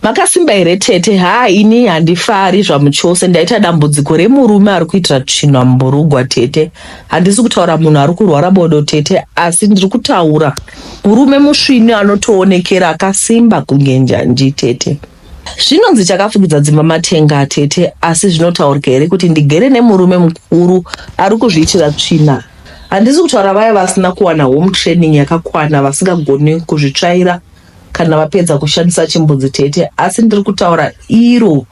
Makasimba here tete? Ini handifari zvamuchose. Ndaita dambudziko remurume ari kuitira tsvina mumburugwa tete. Handisi kutaura munhu ari kurwara bodo tete, asi ndiri kutaura murume musvini anotoonekera akasimba kunge njanji tete. Zvinonzi chakafukidza dzimba matenga tete, asi zvinotaurika here kuti ndigere nemurume mukuru ari kuzviitira tsvina? Handisi kutaura vaya vasina kuwana home training yakakwana, vasingagoni kuzvitsvaira kana vapedza kushandisa chimbudzi tete, asi ndiri kutaura iro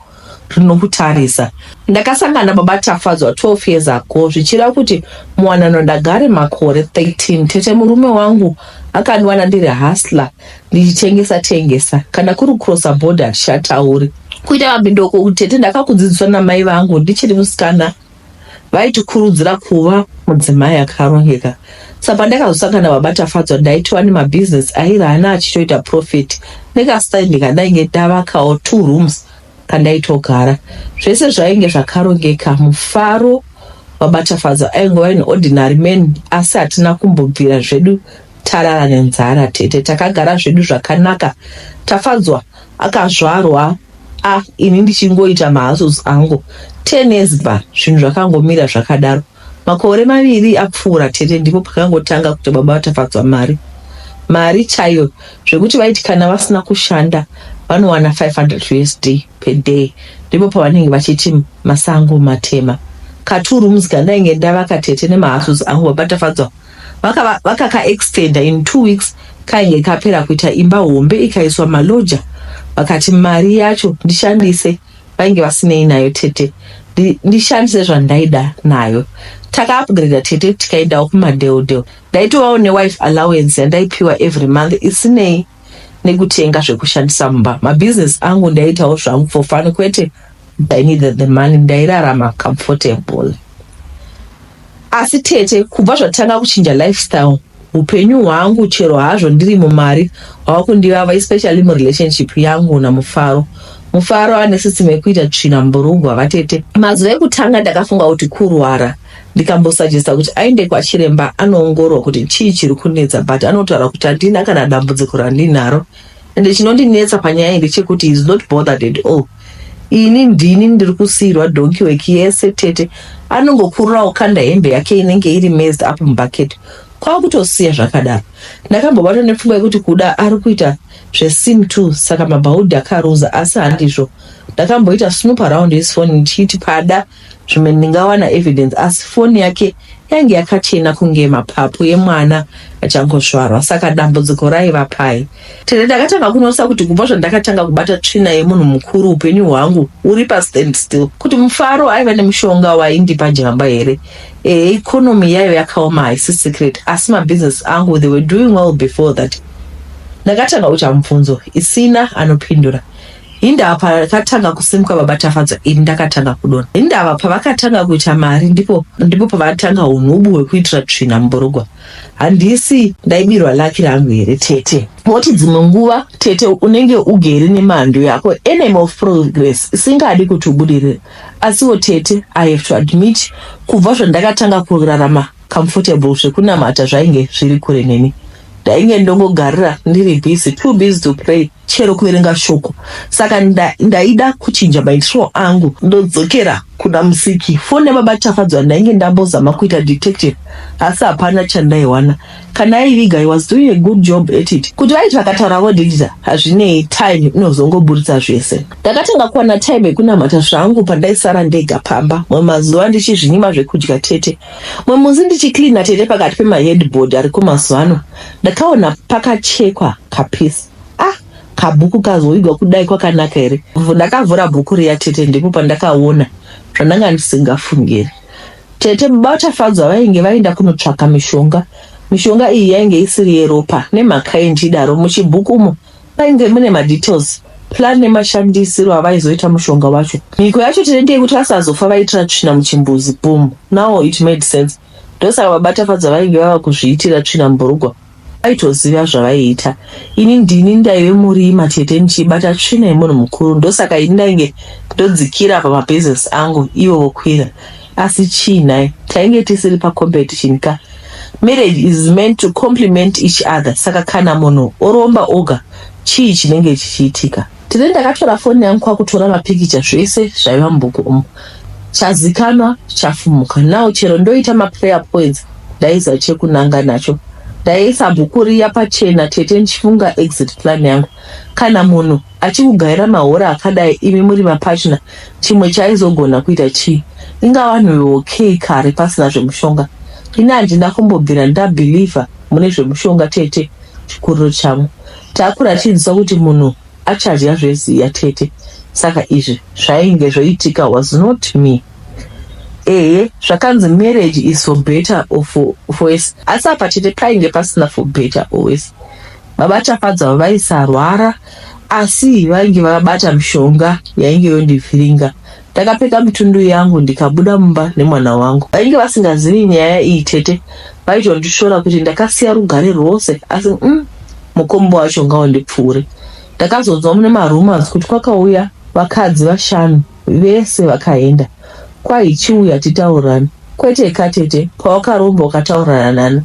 rinokutarisa. Ndakasangana baba Tafadzwa 12 years ago, zvichira kuti muwanano ndagare makore 13 tete. Murume wangu akandiwana ndiri hustler ndichitengesa kana kuri crossa border hatishatauri. Kuita mabindoko tete ndakakudzidziswa namai vangu ndichiri musikana, vaitikurudzira kuva mudzimai akarongeka. Saka ndakazosangana baba Tafadzwa ndaitwa nemabhizinesi airana achitoita profit. Nekastai ndikadainge ndavakawo 2 rooms kandaitogara. Zvese zvainge zvakarongeka. Mufaro baba Tafadzwa aingova an ordinary man, asi hatina kumbobvira zvedu tarara nenzara tete. Takagara zvedu zvakanaka. Tafadzwa akazvarwa ini ndichingoita mahustles angu 10 years ba, zvinhu zvakangomira zvakadaro. Makore 2 apfuura tete, ndipo pakangotanga kuti baba Tafadzwa mari chayo, zvekuti vaiti kana vasina kushanda vanowana 500 USD per day. Ndipo pavanenge vachiti masango matema. Ka2 rooms kandainge ndavaka tete nemahustles angu baba Tafadzwa vakaka extenda in 2 weeks, kainge kapera kuita imba hombe ikaiswa maloja. Vakati mari yacho ndishandise, vainge vasinei nayo tete, ndishandise zvandaida nayo. Taka upgrade tete, tikaendawo kumadheodheo. Ndaitovawo newife allowance yandaipiwa every month isinei nekutenga zvekushandisa mumba. Mabusiness angu ndaitawo zvangu for fun, kwete I needed the money, ndairarama comfortable. Asi tete, kubva zvatanga kuchinja lifestyle, upenyu hwangu chero hazvo ndiri mumari hwakundivava, especially murelationship yangu naMufaro. Mufaro ane system yekuita tsvina mburugwa vatete. Mazuva ekutanga ndakafunga kuti kurwara, ndikambosajesta kuti aende kwachiremba anoongorwa kuti chii chiri kunetsa, but anotaura kuti handina kana dambudziko randinaro. Ende chinondinetsa panyaya ndechekuti he is not bothered at all. Ini ndini ndiri kusiyirwa donkey work yese tete. Anongokurirawo kanda hembe yake inenge iri messed up mubucket. Kwakutosiya zvakadaro. Ndakambobata nepfungwa yekuti kuda ari kuita zvesim 2, saka mabhaudhi akaruza, asi handizvo. Ndakamboita snoop around his phone ndichiti pada zvimwe ndingawana evidence, asi foni yake yange yakachena kunge mapapu emwana achangozvarwa, saka dambudziko raiva pai. Tete ndakatanga kunosa kuti kubva zvandakatanga kubata tsvina yemunhu mukuru upenyu hwangu uri pastand still. Kuti Mufaro aiva nemushonga waindipa jamba here. Economy yayo yakaoma haisi secret, asi mabusiness angu they were doing well before that. Ndakatanga kuita mubvunzo isina anopindura. Indava pakatanga kusimuka baba Tafadzwa, ini ndakatanga kudona. Indava pavakatanga kuita mari, ndipo pavatanga unhubu hwekuitira tsvina mumburugwa. Handisi ndaibirwa laki rangu here tete. Woti dzimwe nguva tete unenge ugere nemhando yako, enemy of progress, isingadi kuti ubudirire. Asiwo tete, I have to admit, kubva zvandakatanga kurarama comfortable zvekunamata zvainge zviri kure neni. Ndainge ndongogarira ndiri busy, too busy to pray, chero kuverenga shoko. Saka ndaida kuchinja maitiro angu, ndodzokera kuna musiki. Fone baba Tafadzwa ndainge ndambozama kuita detective, asi hapana chandaiwana. Kana aiviga, I was doing a good job at it. Kuti vaiti vakataurawo ndidita, hazvinei, time inozongoburitsa zvese. Ndakatanga kuwana time yekunamata zvangu pandaisara ndega pamba. Mwe mazuva ndichizvinyima zvekudya tete. Mwe musi ndichicleana tete pakati pemaheadboard ari kumazuva ano. Ndakaona pakachekwa kapisi. Kabhuku kazoigwa kudai kwakanaka here. Ndakavhura bhuku riya tete, ndipo pandakaona zvandanga ndisingafungiri. Tete baba Tafadzwa vainge vaenda kunotsvaka mishonga. Mishonga iyi yainge isiri yeropa nemhaka yendidaro. Muchibhukumo vainge mune madetails, plan nemashandisiro avaizoita mushonga wacho. Mhiko yacho tete ndeyekuti vasazofa vaitira tsvina muchimbuzi. Boom, now it made sense. Ndosaka baba Tafadzwa vainge vava kuzviitira tsvina mumburugwa. Aitoziva zvavaiita. Ini ndini ndaive murima tete ndichibata tsvina yemunhu mukuru, ndosaka ini ndainge ndodzikira pamabusiness angu ivo vokwira. Asi chii tainge tisiri pacompetition ka. Marriage is meant to complement each other. Saka kana munhu oromba oga, chii chinenge chichiitika? Tete ndakatora foni yangu kwakutora mapikicha zvese zvaiva mubhuku umu. Chazikanwa chafumuka. Nawo chero ndoita maprayer points ndaiza chekunanga nacho. Ndaisa bhuku riya pachena tete ndichifunga exit plan yangu. Kana munhu achikugaira mahora akadai imi muri mapachina, chimwe chaizogona kuita chii? Ingava nhoo okay kare pasina zvemushonga. Ini handina kumbobvira ndabhilivha mune zvemushonga tete chikuriro changu. Takura tichidzidziswa kuti munhu achadya zveziya tete. Saka izvi zvainge zvoitika was not me. Zvakanzi marriage is for better or for worse. Asi apa tete painge pasina for better or worse. Vavachafadza vaisarwara asi vainge vakabata mishonga yainge yondivhiringa. Ndakapfeka mitundu yangu ndikabuda mumba nemwana wangu. Vainge vasingazivi nyaya iyi tete. Vaitondishora kuti ndakasiya rugare rwose asi mukombo wacho ngawandipfuure. Ndakazonzwa mune marumors kuti kwakauya vakadzi 5 vese vakaenda. Kwaichiuya titaurani. Kwete katete pawakaromba ukataurana nani.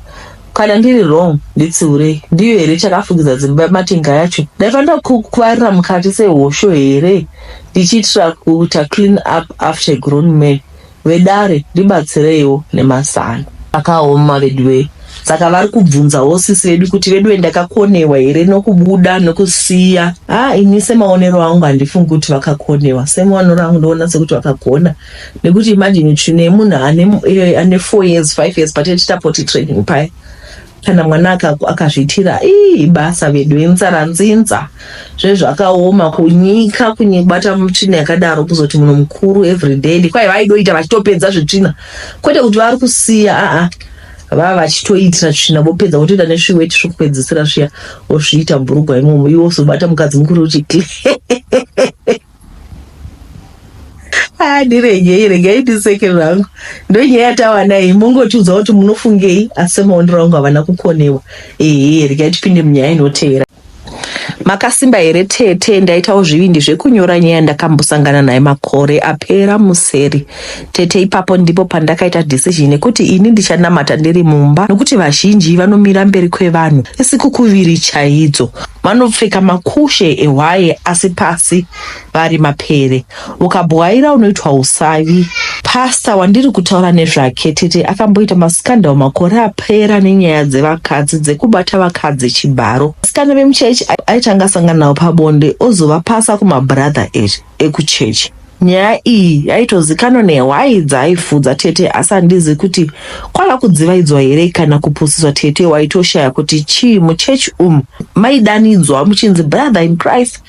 Kana ndiri wrong nditsiurei. Ndiyo here chakafungidza dzimba matenga yacho. Ndaifanira kuvarira mukati sehosho here. Ndichiitira kuita clean up after grown men. Vedare ndibatsireiwo nemazano. Akaoma vedwe. Saka vari kubvunzawo sisi vedu kuti vedwe ndakakonewa here nokubuda nokusiya. Ini semaonero angu handifungi kuti vakakonewa. Semaonero angu ndoona sekuti vakagona. Nekuti imagine tine munhu ane 4 years 5 years patete chitapoti training paya. Kana mwana akazvitira basa vedwe nzaranzinza zvezvakaoma kunyika kunyibata mutsvina yakadaro kuzoti munhu mukuru everyday kwai vaidoita vachitopedza zvitsvina kwete kuti vari kusiya vava vachitoitira tsvina vopedza votoita nezviweti zvokupedzisira zviya wozviita mburugwa imomo iwo uzobata mukadzi mukuru uchikle Regai ndiseke rangu. Ndonyaya yatawana mungotiudza kuti munofungei asi maondero angu havana kukonewa. Regai tipinde munyaya inoteera. Makasimba here tete ndaitawo zvivindi zvekunyora nyaya ndakambosangana naye makore apera museri. Tete ipapo ndipo pandakaita decision yekuti ini ndichanamata ndiri mumba nokuti vazhinji vanomira mberi kwevanhu isikukuviri chaidzo. Vanopfeka makushe ehwaye asi pasi vari mapere. Ukabwaira unoitwa usavi. Pasta wandiri kutaura nezvake tete akamboita maskandal makore apera nenyaya dzevakadzi dzekubata vakadzi chibharo. Vasikana vemuchechi aitanga sangana nawo pabonde ozovapasa kumabhradha ekuchechi. Nyaya iyi yaitozikanwa nehwai dzaifudza tete asi handizi kuti kwava kudzivaidzwa here kana kupusiswa tete waitoshaya kuti chii muchechi umu maidanidzwa muchinzi brother in Christ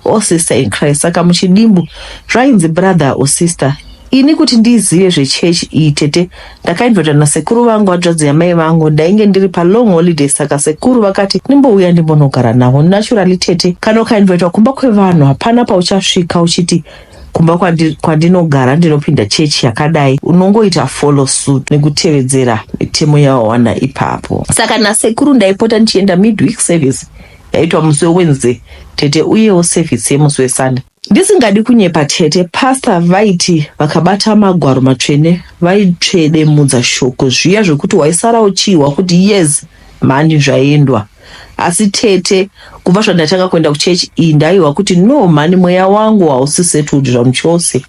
or sister in Christ. Saka muchidimbu zvainzi brother or sister. Ini kuti ndizive zvechechi iyi tete ndakaindota nasekuru vangu vadzvadzi yamai vangu ndainge ndiri palong holiday. Saka sekuru vakati nimbouya ndimbonogara navo. Naturally tete kana ukaindotwa kumba kwevanhu hapana pauchasvika uchiti kumba kwandinogara ndinopinda chechi yakadai. Unongoita follow suit nekutevedzera mitemo yawawana ipapo. Saka nasekuru ndaipota ndichienda midweek service yaitwa musi weWednesday tete uyewo service yemusi weSunday. Ndisingadi kunyepa tete pastor vaiti vakabata magwaro matsvene vaitsvedemudza shoko zviya zvekuti waisara uchiwa kuti yes mani zvaendwa. Asi tete kubva zvandatanga kuenda kuchechi iyi ndaiwa kuti no mani mweya wangu hausi settled zvamuchose.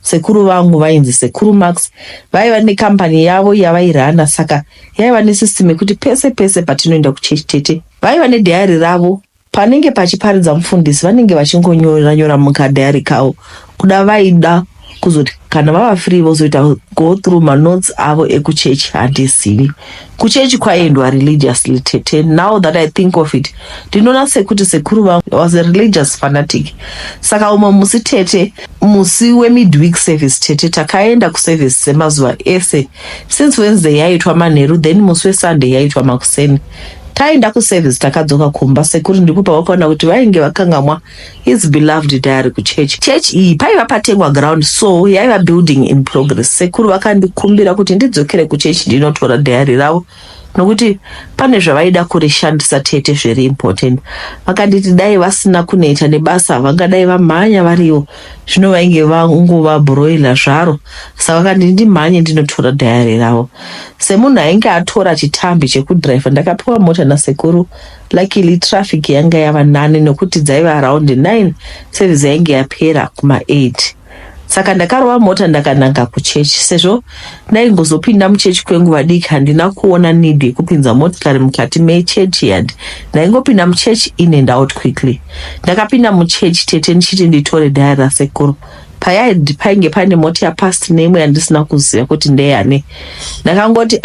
Sekuru vangu vainzi Sekuru Max vaiva nekambani yavo yavairana. Saka yaiva nesystem yekuti pese pese patinoenda kuchechi tete vaiva nedhayari ravo. Panenge pachiparidza mufundisi vanenge vachingonyora mukadhayari kavo kuda vaida kuzoti kana vava free vozoita go through manotes avo ekuchechi. Handizivi kuchechi kwaendwa religiously tete. Now that I think of it ndinoona sekuti sekuru vangu was a religious fanatic. Saka umwe musi tete musi wemidweek service tete takaenda kuservice semazuva ese since Wednesday yaitwa manheru then musi weSunday yaitwa makuseni. Taenda kuservice takadzoka kumba sekuru ndipo pavakaona kuti vainge vakangamwa his beloved diary kuchechi. Chechi iyi paiva patengwa ground so yaiva building in progress. Sekuru vakandikumbira kuti ndidzokere kuchechi ndinotora diary ravo nokuti pane zvavaida kurishandisa tete zviri important. Vakanditi dai vasina kunoita nebasa vangadai vamhanya variyo, zvino vainge vangova broiler zvaro. Saka vakanditi ndimhanye ndinotora dhayari ravo. Semunhu ainge atora chitambi chekudhiraivha, ndakapiwa mota nasekuru. Luckily traffic yanga yava 9 nokuti dzaiva around 9, service yainge yapera kuma 8. Saka ndakarova mota ndakananga kuchechi. Sezvo ndaingozopinda muchechi kwenguva diki, handina kuona need yekupinza motikari mukati mechechi yard. Ndaingopinda muchechi in and out quickly. Ndakapinda muchechi tete ndichiti nditore dhayari rasekuru. Painge pane mota yapast name yandisina kuziva kuti ndeyani. Ndakangoti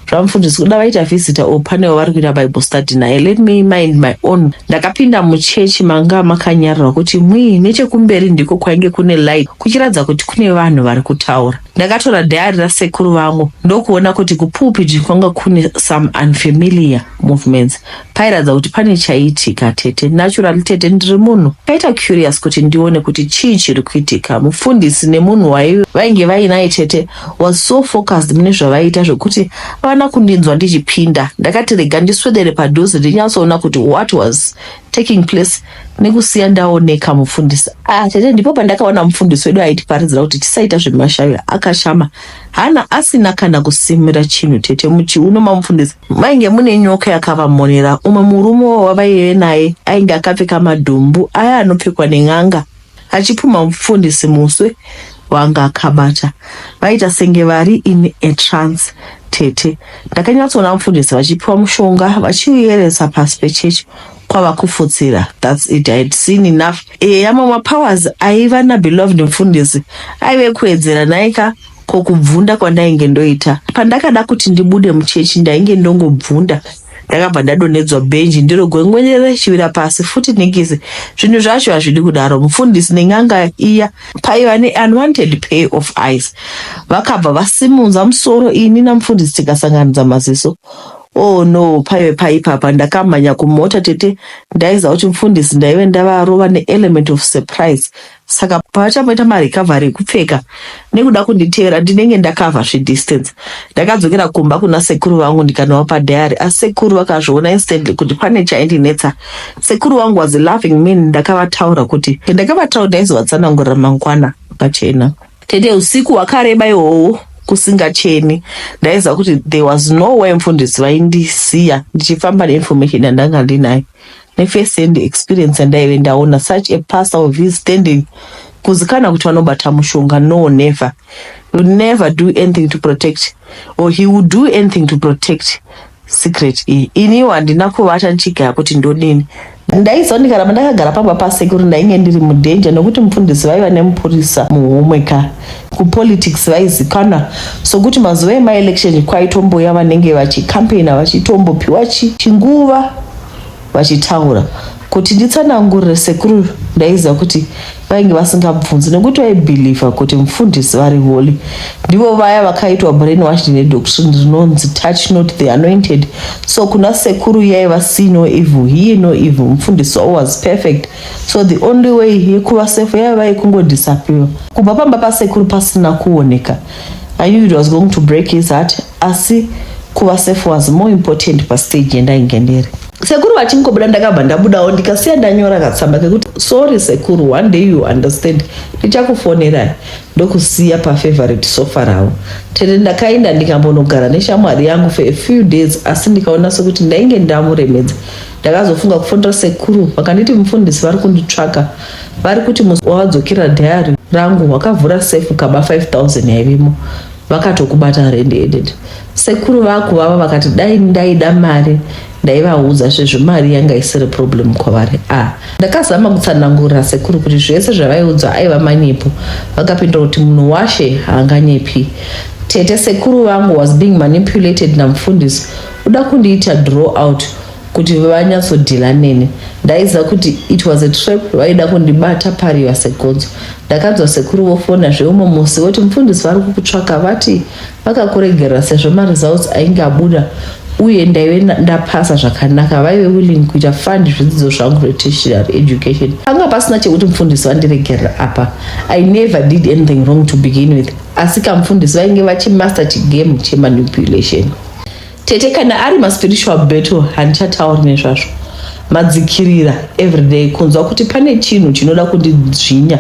zvamufundisi kuda vaita visitor panewo vari kuita Bible study naye, let me mind my own. Ndakapinda muchechi manga makanyarira kuti nechekumberi ndiko kwainge kune light kuchiratidza kuti kune vanhu vari kutaura. Ndakatora dhayari rasekuru vangu ndokuona kuti kupulpit kwanga kune some unfamiliar movements. Pairatidza kuti pane chaitika tete. Naturally tete ndiri munhu kaita curious kuti ndione kuti chii chiri kuitika. Mufundisi nemunhu vainge vainaye tete was so focused mune zvavaita zvokuti havana kundinzwa ndichipinda. Ndakati rega ndiswedere padhuze ndinyatsoona kuti what was taking place nekusiya ndaoneka mufundisi. Tete ndipo pandakaona mufundisi wedu aitiparidzira kuti tisaita zvemashaviro. Akashama hana asina kana kusimira chinhu tete. Muchiuno mamufundisi mainge mune nyoka yakavamonera. Umwe murume wavaive naye ainge akapfeka madhumbu aya anopfekwa nen'anga, achipuma mufundisi muswe wanga akabata. Vaita senge vari in a trance tete. Ndakanyatsoona mufundisi vachipiwa mushonga vachiuyeresa pasi pechechi kwava kufutsira. That's it, I had seen enough. Mamwe powers aiva nabeloved mufundisi aive kuedzera naika kokubvunda kwandainge ndoita. Pandakada kuti ndibude muchechi ndainge ndongobvunda. Ndakabva ndadonedzwa benji ndirogwengwenyere chivira pasi futi ningizi. Zvinhu zvacho hazvidi kudaro. Mufundisi nen'anga iya paiva ne-unwanted pair of eyes. Vakabva vasimudza musoro, ini namufundisi tikasanganidza maziso. Oh no, paipapa ndakamhanya kumota tete. Ndaiziva kuti mufundisi ndaive ndavarova ne-element of surprise. Saka pavachamboita marecovery ekupfeka nekuda kunditeera ndinenge ndakavha zvedistance. Ndakadzokera kumba kuna sekuru vangu ndikanova dhayari. Sekuru vakazviona instantly kuti pane chaindinetsa. Sekuru vangu was a laughing man. Ndakavataura kuti ndaizovatsanangurira mangwana pachena. Tete usiku hwakareba ihwohwo kusingacheni. Ndaiziva kuti there was no way mufundisi vaindisiya ndichifamba neinformation yandanga ndinayo. First hand experience andaive ndaona such a pastor of his standing kuzikana kuti vanobata mushonga. No, never. He would never do anything to protect, or he would do anything to protect secret. Iniwo handina kuvata ndichigara kuti ndodini. Ndaiziva ndikaramba ndakagara pamba pasekuru ndainge ndiri mudenja nokuti mufundisi vaiva nemupurisa muhomweka. Kupolitics vaizikana sokuti mazuva emaelection kwaitomboya vanenge vachikampena vachitombopiwa chinguva vachitaura kuti nditsanangurire sekuru. Ndaiziva kuti vainge vasingabvunzi nokuti vaibhiliva kuti mufundisi vari holy. Ndivo vaya vakaitwa brainwashed nedoctrine rinonzi touch not the anointed. So kuna sekuru yaiva see no evil, hear no evil. Mufundisi was perfect. So the only way yekuva safe yaiva yekungodisappear. Kubva pamba pasekuru pasina kuoneka. I knew it was going to break his heart. Asi kuva safe was more important pa stage yandainge ndiri. Sekuru vachingobuda ndakabva ndabudawo ndikasiya ndanyora katsamba kekuti sorry sekuru, one day you understand, ndichakufonerai. Ndokusiya pafavorite sofa ravo. Tete ndakaenda ndikambonogara neshamwari yangu for a few days, asi ndikaona sokuti ndainge ndamuremedza. Ndakazofunga kufondera sekuru. Vakanditi mufundisi vari kunditsvaka, vari kuti musi wavadzokera dhayari rangu wakavhura safe kaba 5,000 yaivimo. Vakatokubata red-handed. Sekuru vakuvava vakati dai ndaida mari ndaivaudza zvezvemari yanga isiri problem kwavari. Ndakazama kutsanangurira sekuru kuti zvese zvavaiudzwa aiva manyepo. Vakapindura kuti munhu washe haanganyepi. Tete sekuru vangu was being manipulated namufundisi uda kundiita draw out kuti vanyatsodhila nene. Ndaiziva kuti it was a trap, vaida kundibata pariva segonzo. Ndakanzwa sekuru vofona zveumo musi voti mufundisi vari kukutsvaka, vati vakakuregerera sezvo mari dzavo ainge abuda uye ndaive ndapasa zvakanaka. Vaive willing kuita fund zvidzidzo zvangu zvetertiary education. Panga pasina chekuti mufundisi vandiregerera apa. I never did anything wrong to begin with. Asi kamufundisi vainge vachimaster chigame chemanipulation. Tete kana ari spiritual battle handichatauri nezvazvo. Madzikirira everyday kunzwa kuti pane chinhu chinoda kundidzvinya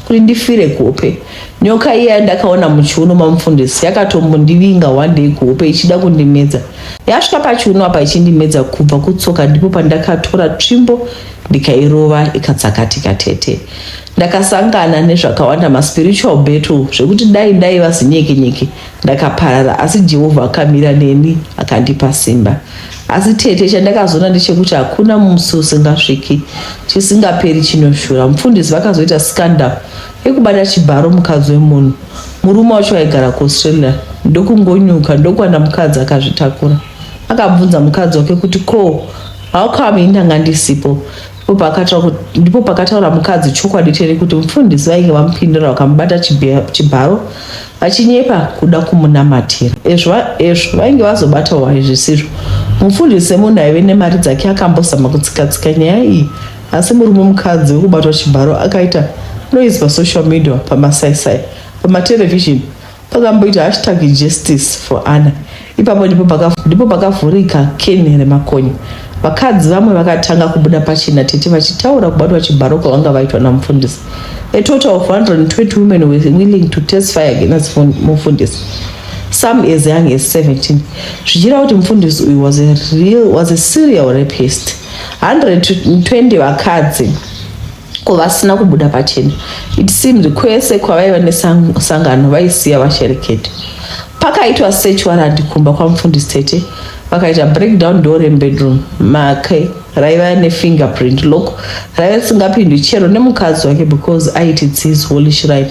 kuti ndifire kuhope. Nyoka iya ndakaona muchiuno mamufundisi yakatombondivinga one day kuhope ichida kundimedza. Yasvika pachiuno apa ichindimedza kubva kutsoka, ndipo pandakatora tsvimbo ndikairova ikatsakatika tete. Ndakasangana nezvakawanda spiritual battle zvekuti dai ndaiva zinyeke ndakaparara, asi Jehovha akamira neni akandipa simba. Asi tete chandakazoona ndechekuti hakuna musi usingasviki chisingaperi chinoshura. Mufundisi vakazoita scandal yekubata chibharo mukadzi wemunhu. Murume wacho aigara kuAustralia ndokungonyuka ndokuwana mukadzi akazvitakura. Akabvunza mukadzi wake kuti ko how come ndanga ndisipo? Ndipo pakataura mukadzi chokwadi chete kuti mufundisi vainge vamupindura vakamubata chibharo vachinyepa kuda kumunamatira. Ezvo vainge vazobata wai zvisizvo. Mufundisi munhu aive nemari dzake akambozama kutsika nyaya iyi, asi murume mukadzi wekubatwa chibharo akaita noise pasocial media, pamasaisai, pamatelevision, pakamboita hashtag justice for Anna. Ipapo ndipo pakavhurika keni remakonye. Vakadzi vamwe vakatanga kubuda pachena tete vachitaura kubatwa chibharo kwavanga vaitwa namufundisi. A total of 120 women were willing to testify against mufundisi, some as young as 17. Zvichira kuti mufundisi uyu was a serial rapist. 120 vakadzi vasina kubuda pachena. It seemed kwese kwavaiva nesangano vaisiya vacherekete. Pakaitwa search warrant kumba kwamufundisi tete. Vakaita breakdown door bedroom make raiva nefingerprint lock raiva risingapindwi chero nemukadzi wake because it's his holy shrine.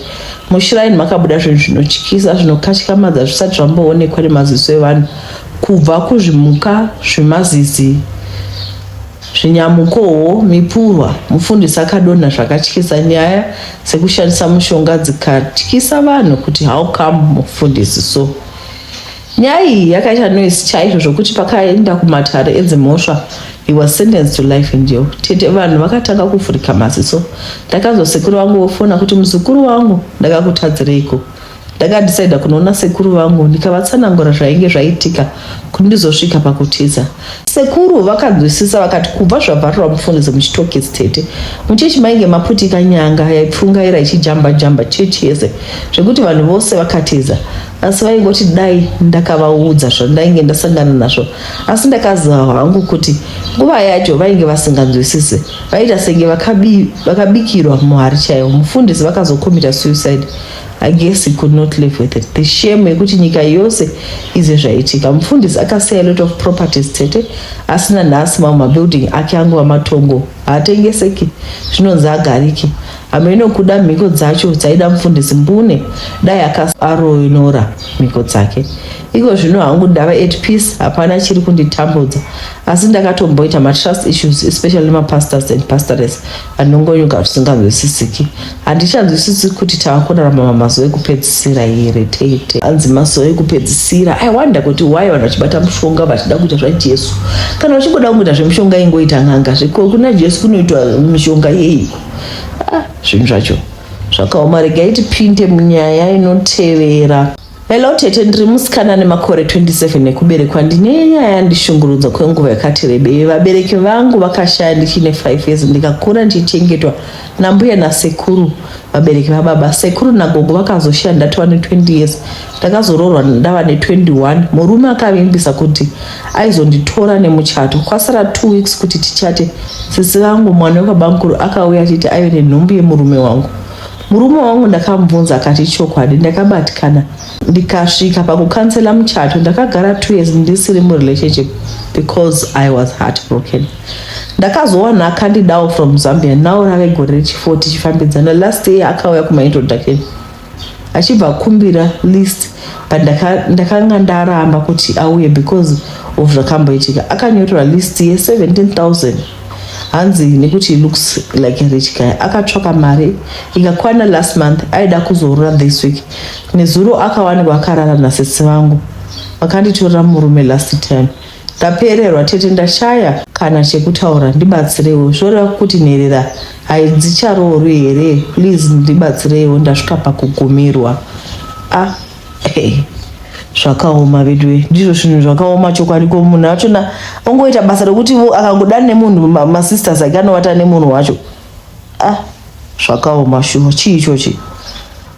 Mushrine makabuda zvinhu zvinotyisa zvinokatyamadza zvisati zvamboonekwa nemaziso evanhu, kubva kuzvimuka zvemazizi, zvinyamukowo, mipurwa. Mufundisi akadonha zvakatyisa nyaya sekushandisa mushonga dzikatyisa vanhu kuti how come mufundisi so. Nyaya iyi yakaita noise chaizvo zvokuti pakaenda kumatare edzimhosva, he was sentenced to life in jail. Tete vanhu vakatanga kuvhurika maziso. Ndakazwa sekuru vangu vofona kuti muzukuru wangu ndakakutadzireiko. Ndakadecida kunoona sekuru vangu ndikavatsanangura zvainge zvaitika kuti ndizosvika pakutiza. Sekuru vakanzwisisa vakati kubva zvabvarirwa mufundisi muchitokisi tete, muchechi mainge maputika nyanga yaipfungaira ichijamba chechi yese zvekuti vanhu vose vakatiza. Asi vaingoti dai ndakavaudza zvandainge ndasangana nazvo, asi ndakaziva hangu kuti nguva yacho vainge vasinganzwisisi, vaita senge vakabikirwa muhari chaivo. Mufundisi vakazocommita suicide. I guess he could not live with it. The shame yekuti nyika yose ize zvaitika. Mufundisi akasiya a lot of properties tete, asina nhasi mamwe mabuilding ake angova matongo haatengeseki, zvinonzi agariki. Hameno kuda mhiko dzacho dzaida mufundisi mbune dai akasaroinora mhiko dzake. Iko zvino hangu ndava at peace, hapana chiri kunditambudza. Asi ndakatomboita matrust issues, especially mapastors and pastores vanongonyuka zvisinganzwisisiki. Handichanzwisisi kuti tava kurarama mazuva ekupedzisira here tete. Anzi mazuva ekupedzisira. I wonder kuti why vanhu vachibata mushonga vachida kuita zvaJesu. Kana vachingoda kuita zvemushonga ingoita n'anga zveko kuna Jesu kunoitwa mishonga yeiko. Zvinhu zvacho zvakaoma. Regai tipinde munyaya inotevera. Hello tete, ndiri musikana nemakore 27 ekuberekwa. Ndine nyaya yandishungurudza kwenguva yakati rebei. Vabereki vangu vakashaya ndichine 5 years. Ndikakura ndichichengetwa nambuya nasekuru, vabereki vababa. Sekuru nagogo vakazoshaya ndatova ne20 years. Ndakazoroorwa ndava ne21. Murume akavimbisa kuti aizonditora nemuchato. Kwasara 2 weeks kuti tichate. Sisi vangu mwana wekabamukuru akauya achiti aive nenhumbi yemurume wangu. Murume wangu ndakamubvunza akati chokwadi. Ndakabatikana ndikasvika pakukansela muchato. Ndakagara 2 years ndisiri murelationship because I was heartbroken. Ndakazowana akandidawo from Zambia. Now rave gore rechi4 tichifambidzana. Last year akauya kumaintroduction achibva kumbira list, but ndakanga ndaramba kuti auye because of zvakamboitika. Akanyorera list ye17,000. Hanzi nekuti he looks like a rich guy. Akatsvaka mari ikakwana last month, aida kuzorora this week. Nezuro akawanikwa akarara nasisi vangu. Vakanditorera murume last time. Ndapererwa tete, ndashaya kana chekutaura, ndibatsirewo. Zvoreva kuti nherera haidzicharoorwi here, please ndibatsirewo, ndasvika pakugumirwa. zvakaoma vedwe, ndizvo zvinhu zvakaoma chokwadi. Ko munhu achona ongoita basa rekuti akangodana nemunhu masisters ake anovata nemunhu wacho. Zvakaoma shuwa. Chii ichochi?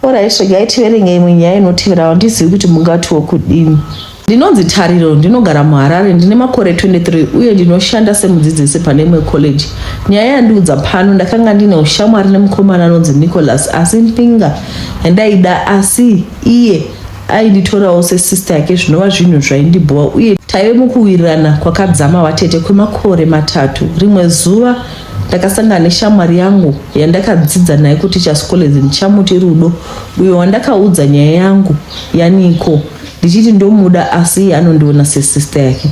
Alright, regai tiverenge imwe nyaya inotevera. Handizivi kuti mungatiwo kudini. Ndinonzi Tariro, ndinogara muHarare, ndine makore 23 uye ndinoshanda semudzidzisi pane imwe college. Nyaya yandiudza pano, ndakanga ndine ushamwari nemukomana anonzi Nicholas asi Mpinga yandaida, asi iye ainditorawo sesister yake, zvinova zvinhu zvaindibhowa uye taive mukuwirirana kwakadzama watete kwemakore 3. Rimwe zuva ndakasangana neshamwari yangu yandakadzidza naye kutichers college, ndichamuti Rudo, uyo wandakaudza nyaya yangu yaNiko ndichiti ndomuda asi anondiona sesister yake.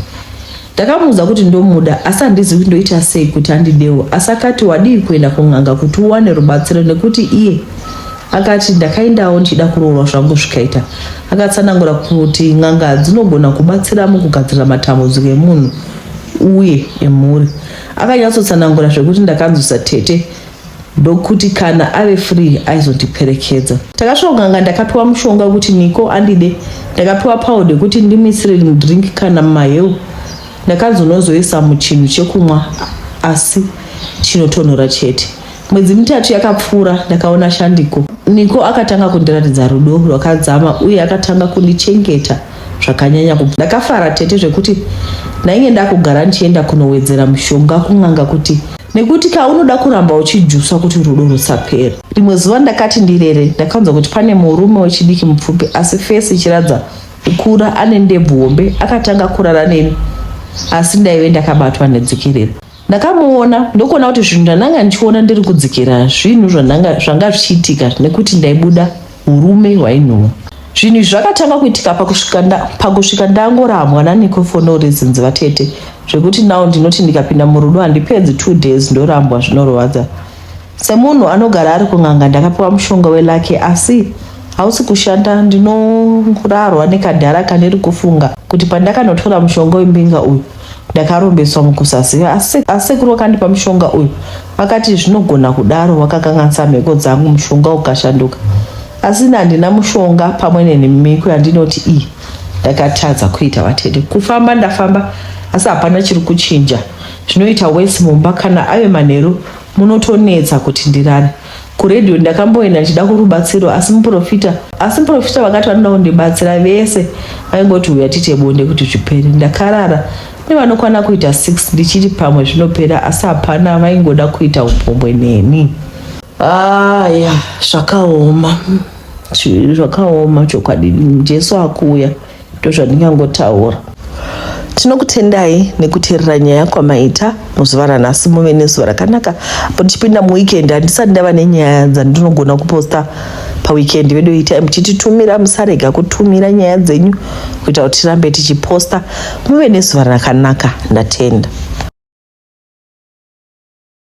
Ndakamuudza kuti ndomuda asi handizivi kuti ndoita sei kuti andidewo, asi akati wadii kuenda kun'anga kuti uwane rubatsiro, nekuti iye akati ndakaendawo ndichida kuroorwa zvangu zvikaita. Akatsanangura kuti n'anga dzinogona kubatsira mukugadzira matambudziko emunhu uye emhuri. Akanyatsotsanangura zvekuti ndakanzwisa tete ndokuti kana ave free aizondiperekedza. Takasvika kun'anga, ndakapiwa mushonga kuti Niko andide, ndakapiwa powder kuti ndimisire drink kana maheu. Ndakazonozoisa muchinhu chekumwa asi chinotonhora chete. Mwedzi 3 yakapfuura ndakaona Shandiko. Niko akatanga kundiratidza rudo rwakadzama uye akatanga kundichengeta zvakanyanya. Ndakafara tete zvekuti ndainge ndakugara ndichienda kunowedzera mushonga kun'anga kuti nekuti unoda kuramba uchijusa kuti rudo rusapera. Rimwe zuva ndakati ndirere, ndakanzwa kuti pane murume wechidiki mupfupi asi face ichiradza kukura, ane ndebvu hombe, akatanga kurara neni asi ndaive ndakabatwa nedzikirira. Ndakamuona ndokuona kuti zvinhu zvandanga ndichiona ndiri kudzikira zvinhu zvanga zvichiitika nekuti ndaibuda urume hwainhuhwa. Zvinhu zvakatanga kuitika pakusvika ndangorambwa naNiko for no reasons vatete, zvekuti nawo ndinoti ndikapinda murudo handipedzi 2 days ndorambwa zvinorwadza. Semunhu anogara ari kun'anga ndakapiwa mushonga weLucky asi hausi kushanda. Ndinorarwa nekadhara kaneri kufunga kuti pandakanotora mushonga weMpinga uyu ndakarombeswa mukusaziva, asi sekuru vakandipa mushonga uyu vakati zvinogona kudaro wakakanganisa mhiko dzangu, mushonga ukashanduka. Asi handina mushonga pamwe nemhiko yandinoti ndakatadza kuita vatete. Kufamba ndafamba asi hapana chiri kuchinja. Zvinoita wesi mumba kana ave manheru munotonetsa kuti ndirare. Kuredhiyo ndakamboenda ndichida kurubatsiro asi muprofita vakati vanoda kundibatsira vese vaingoti uya tite bonde kuti zvipere. Ndakarara nevanokwana kuita 6 ndichiti pamwe zvinopera asi hapana, vaingoda kuita upombwe neni. Zvakaoma chokwadi. Jesu akuuya, ndozvandingangotaura. Tinokutendai nekuteerera nyaya kwamaita muzuva ranhasi. Muve nezuva rakanaka. Tichipinda muweekend handisati ndava nenyaya dzandinogona kuposta paweekend. Video time muchititumira, musarega kutumira nyaya dzenyu kuita kuti tirambe tichiposta. Muve nezuva rakanaka. Ndatenda.